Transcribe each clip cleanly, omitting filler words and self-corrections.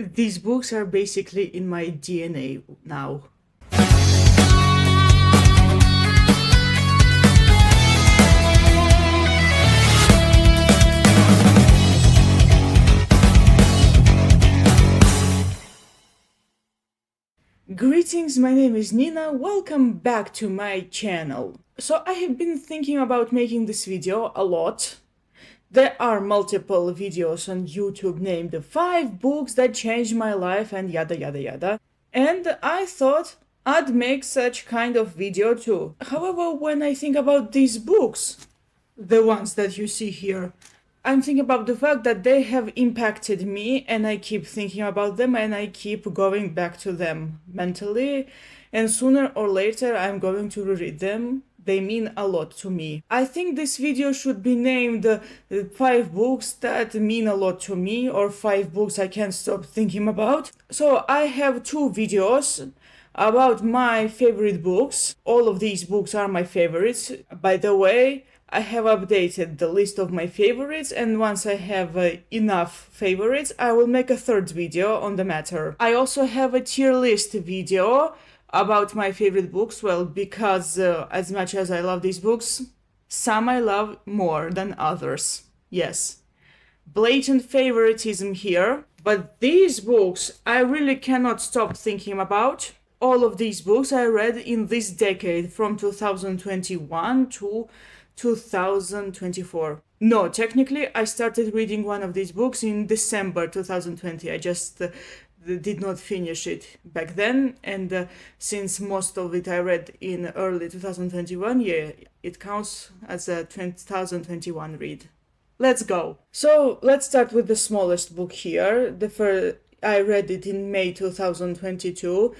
These books are basically in my DNA now. Greetings, my name is Nina, welcome back to my channel. So I have been thinking about making this video a lot. There are multiple videos on YouTube named 5 books that changed my life and yada yada yada. And I thought I'd make such kind of video too. However, when I think about these books, the ones that you see here, I'm thinking about the fact that they have impacted me and I keep thinking about them and I keep going back to them mentally, and sooner or later I'm going to reread them. They mean a lot to me. I think this video should be named 5 books that mean a lot to me, or 5 books I can't stop thinking about. So I have 2 videos about my favorite books. All of these books are my favorites. By the way, I have updated the list of my favorites, and once I have enough favorites, I will make a 3rd video on the matter. I also have a tier list video about my favorite books, well, because as much as I love these books, some I love more than others. Yes, blatant favoritism here, but these books I really cannot stop thinking about. All of these books I read in this decade, from 2021 to 2024. No, technically I started reading one of these books in December 2020. I just did not finish it back then, and since most of it I read in early 2021, yeah, it counts as a 2021 read. Let's go. So let's start with the smallest book here. I read it in May 2022.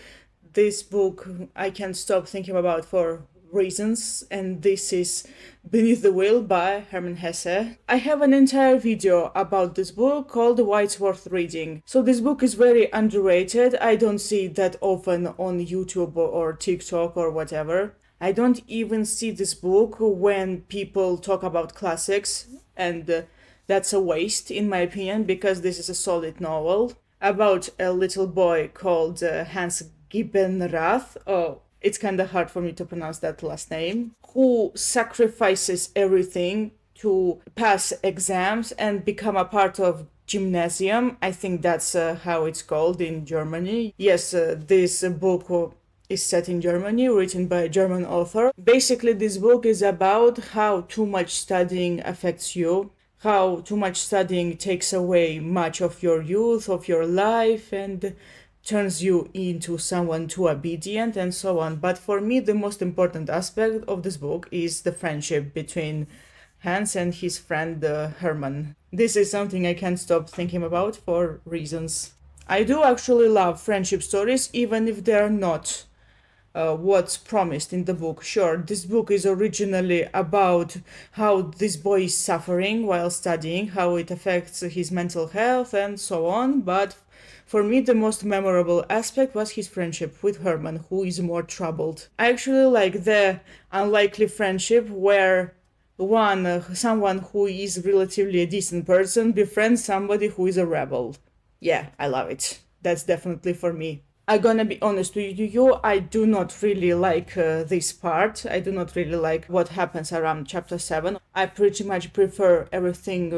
This book I can't stop thinking about for reasons, and this is Beneath the Wheel by Hermann Hesse. I have an entire video about this book called Why It's Worth Reading. So this book is very underrated. I don't see it that often on YouTube or TikTok or whatever. I don't even see this book when people talk about classics, and that's a waste in my opinion, because this is a solid novel about a little boy called Hans Giebenrath. Oh, it's kind of hard for me to pronounce that last name, who sacrifices everything to pass exams and become a part of gymnasium. I think that's how it's called in Germany. Yes, this book is set in Germany, written by a German author. Basically, this book is about how too much studying affects you, how too much studying takes away much of your youth, of your life, and turns you into someone too obedient and so on. But for me, the most important aspect of this book is the friendship between Hans and his friend Hermann. This is something I can't stop thinking about for reasons. I do actually love friendship stories, even if they are not what's promised in the book. Sure, this book is originally about how this boy is suffering while studying, how it affects his mental health and so on, but for me, the most memorable aspect was his friendship with Hermann, who is more troubled. I actually like the unlikely friendship where someone who is relatively a decent person befriends somebody who is a rebel. Yeah, I love it. That's definitely for me. I'm gonna be honest with you, I do not really like this part. I do not really like what happens around chapter 7. I pretty much prefer everything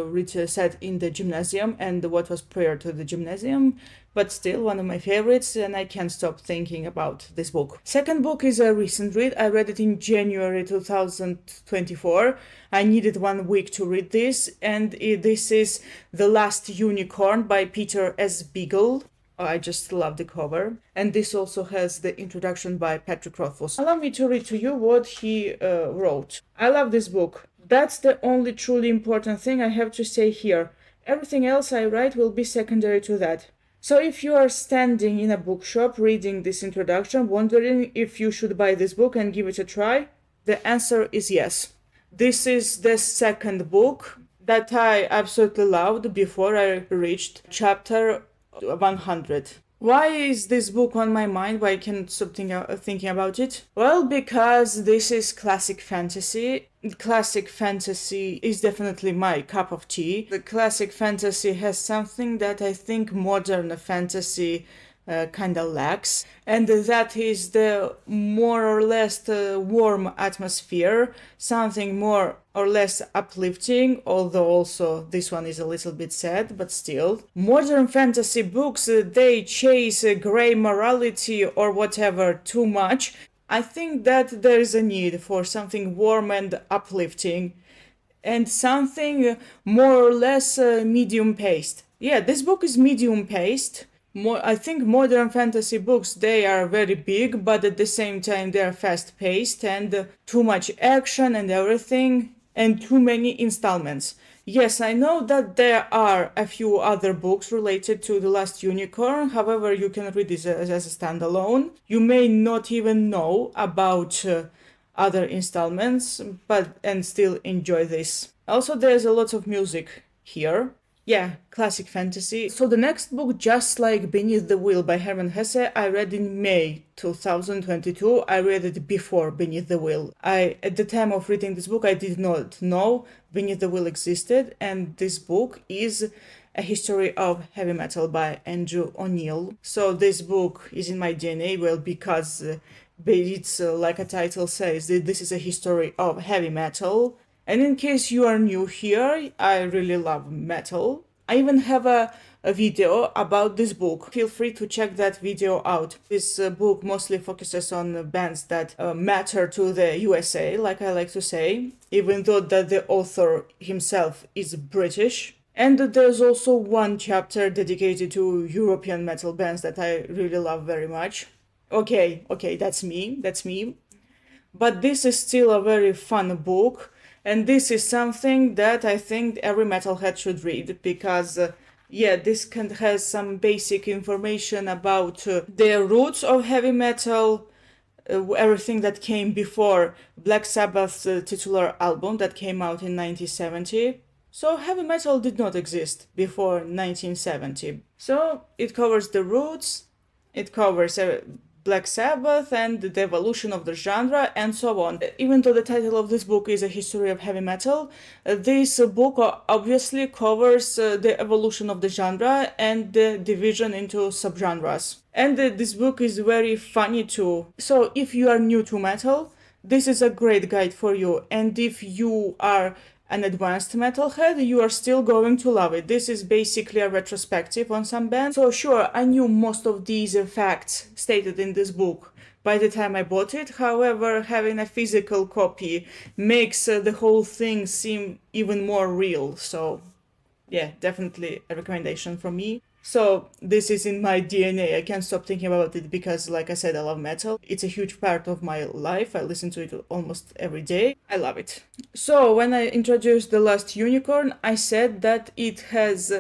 set in the gymnasium and what was prior to the gymnasium, but still one of my favorites, and I can't stop thinking about this book. Second book is a recent read. I read it in January 2024. I needed 1 week to read this, and this is The Last Unicorn by Peter S. Beagle. I just love the cover. And this also has the introduction by Patrick Rothfuss. Allow me to read to you what he wrote. I love this book. That's the only truly important thing I have to say here. Everything else I write will be secondary to that. So if you are standing in a bookshop reading this introduction, wondering if you should buy this book and give it a try, the answer is yes. This is the second book that I absolutely loved before I reached chapter 100. Why is this book on my mind? Why I can't stop thinking about it? Well, because this is classic fantasy. Classic fantasy is definitely my cup of tea. The classic fantasy has something that I think modern fantasy kind of lacks, and that is the more or less warm atmosphere, something more or less uplifting, although also this one is a little bit sad, but still. Modern fantasy books, they chase gray morality or whatever too much. I think that there is a need for something warm and uplifting, and something more or less medium paced. Yeah, this book is medium paced. I think modern fantasy books, they are very big, but at the same time they are fast paced and too much action and everything, and too many installments. Yes, I know that there are a few other books related to The Last Unicorn, however, you can read this as a standalone. You may not even know about other installments, and still enjoy this. Also, there's a lot of music here. Yeah, classic fantasy. So the next book, Just Like Beneath the Wheel by Hermann Hesse, I read in May 2022. I read it before Beneath the Wheel. At the time of reading this book, I did not know Beneath the Wheel existed, and this book is A History of Heavy Metal by Andrew O'Neill. So this book is in my DNA, well, because it's like a title says, this is a history of heavy metal. And in case you are new here, I really love metal. I even have a video about this book. Feel free to check that video out. This book mostly focuses on bands that matter to the USA, like I like to say, even though that the author himself is British. And there's also one chapter dedicated to European metal bands that I really love very much. Okay, that's me. But this is still a very fun book. And this is something that I think every metalhead should read, because this has some basic information about the roots of heavy metal, everything that came before Black Sabbath's titular album that came out in 1970. So heavy metal did not exist before 1970. So it covers the roots, it covers Black Sabbath and the evolution of the genre, and so on. Even though the title of this book is A History of Heavy Metal, this book obviously covers the evolution of the genre and the division into subgenres. And this book is very funny too. So if you are new to metal, this is a great guide for you. And if you are an advanced metalhead, you are still going to love it. This is basically a retrospective on some bands. So sure, I knew most of these facts stated in this book by the time I bought it. However, having a physical copy makes the whole thing seem even more real. So yeah, definitely a recommendation from me. So this is in my DNA. I can't stop thinking about it because, like I said, I love metal. It's a huge part of my life. I listen to it almost every day. I love it. So when I introduced The Last Unicorn, I said that it has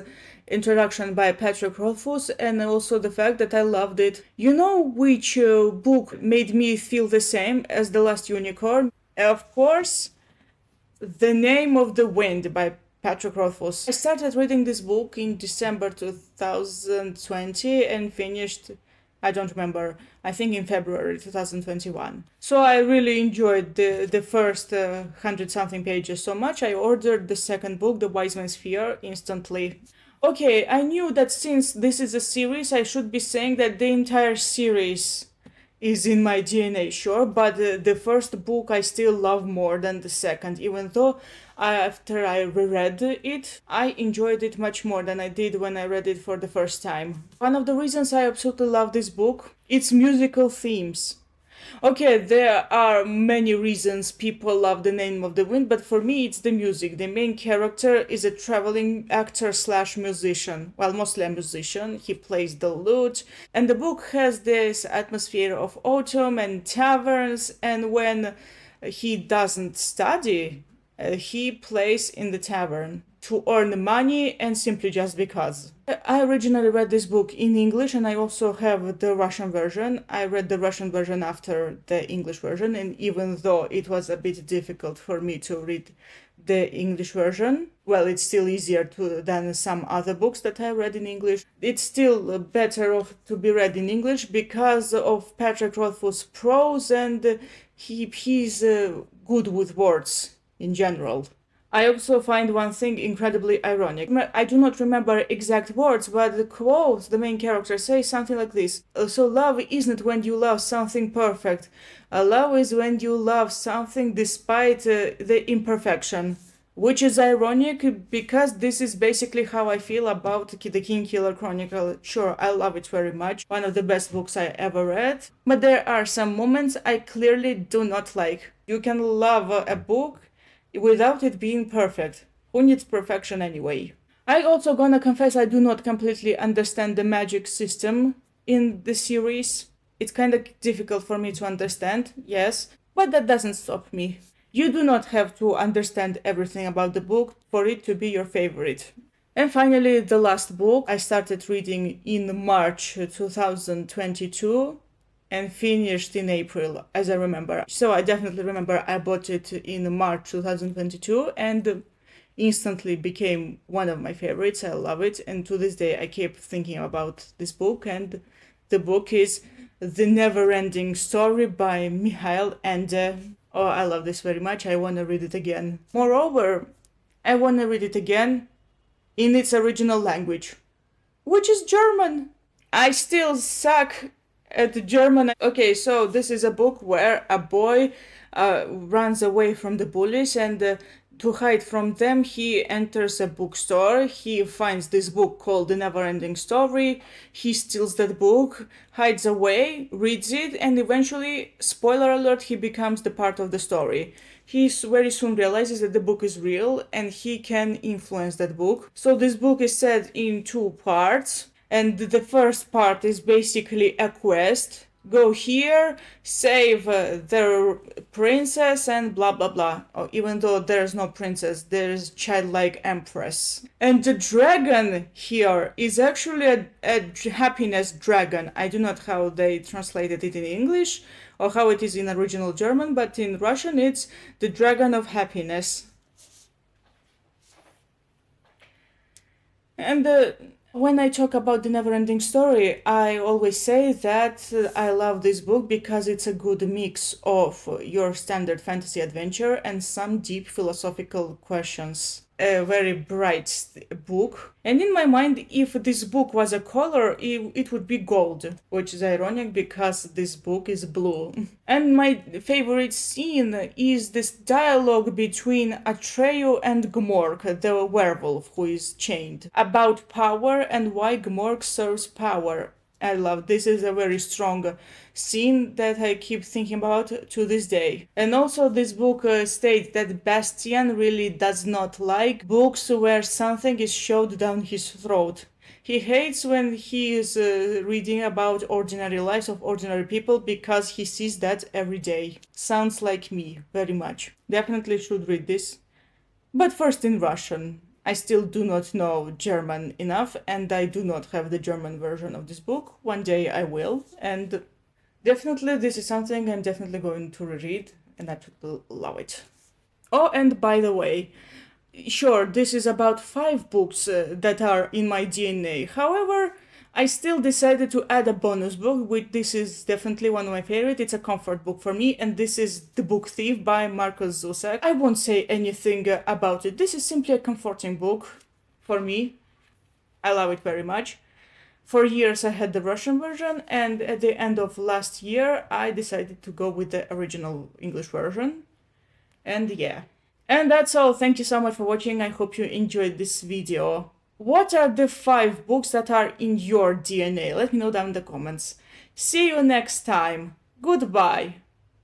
introduction by Patrick Rothfuss, and also the fact that I loved it. You know which book made me feel the same as The Last Unicorn? Of course, The Name of the Wind by Patrick Rothfuss. I started reading this book in December 2020 and finished, I don't remember, I think in February 2021. So I really enjoyed the first 100-something pages so much, I ordered the second book, The Wise Man's Fear, instantly. Okay, I knew that since this is a series, I should be saying that the entire series is in my DNA, sure, but the first book I still love more than the second, even though after I reread it, I enjoyed it much more than I did when I read it for the first time. One of the reasons I absolutely love this book, its musical themes. Okay, there are many reasons people love The Name of the Wind, but for me it's the music. The main character is a traveling actor slash musician, well, mostly a musician. He plays the lute, and the book has this atmosphere of autumn and taverns, and when he doesn't study, he plays in the tavern to earn money and simply just because. I originally read this book in English, and I also have the Russian version. I read the Russian version after the English version, and even though it was a bit difficult for me to read the English version. Well, it's still easier than some other books that I read in English. It's still better to be read in English because of Patrick Rothfuss's prose, and he's good with words in general. I also find one thing incredibly ironic. I do not remember exact words, but the quote the main character says something like this. So love isn't when you love something perfect. Love is when you love something despite the imperfection. Which is ironic because this is basically how I feel about the Kingkiller Chronicle. Sure, I love it very much. One of the best books I ever read. But there are some moments I clearly do not like. You can love a book without it being perfect. Who needs perfection anyway? I also gonna confess I do not completely understand the magic system in the series. It's kind of difficult for me to understand, yes, but that doesn't stop me. You do not have to understand everything about the book for it to be your favorite. And finally, the last book I started reading in March 2022 and finished in April, as I remember. So I definitely remember I bought it in March 2022 and instantly became one of my favorites. I love it. And to this day, I keep thinking about this book. And the book is The Never-Ending Story by Michael Ende. Oh, I love this very much. I want to read it again. Moreover, I want to read it again in its original language, which is German. I still suck at German. Okay, so this is a book where a boy runs away from the bullies, and to hide from them, he enters a bookstore. He finds this book called The Never-Ending Story. He steals that book, hides away, reads it, and eventually, spoiler alert, he becomes the part of the story. He very soon realizes that the book is real and he can influence that book. So this book is set in 2 parts. And the first part is basically a quest. Go here, save the princess and blah blah blah. Oh, even though there's no princess, there's childlike empress. And the dragon here is actually a happiness dragon. I do not know how they translated it in English or how it is in original German, but in Russian it's the dragon of happiness. And when I talk about The Never-Ending Story, I always say that I love this book because it's a good mix of your standard fantasy adventure and some deep philosophical questions. A very bright book. And in my mind, if this book was a color, it would be gold, which is ironic because this book is blue. And my favorite scene is this dialogue between Atreyu and Gmork, the werewolf who is chained, about power and why Gmork serves power. I love this. Is a very strong scene that I keep thinking about to this day. And also this book states that Bastian really does not like books where something is shoved down his throat. He hates when he is reading about ordinary lives of ordinary people because he sees that every day. Sounds like me, very much. Definitely should read this. But first in Russian. I still do not know German enough, and I do not have the German version of this book. One day I will, and definitely this is something I'm definitely going to reread, and I will love it. Oh, and by the way, sure, this is about 5 books that are in my DNA. However, I still decided to add a bonus book, which this is definitely one of my favorite. It's a comfort book for me, and this is The Book Thief by Markus Zusak. I won't say anything about it. This is simply a comforting book for me. I love it very much. For years I had the Russian version, and at the end of last year I decided to go with the original English version. And yeah. And that's all. Thank you so much for watching. I hope you enjoyed this video. What are the 5 books that are in your DNA? Let me know down in the comments. See you next time. Goodbye.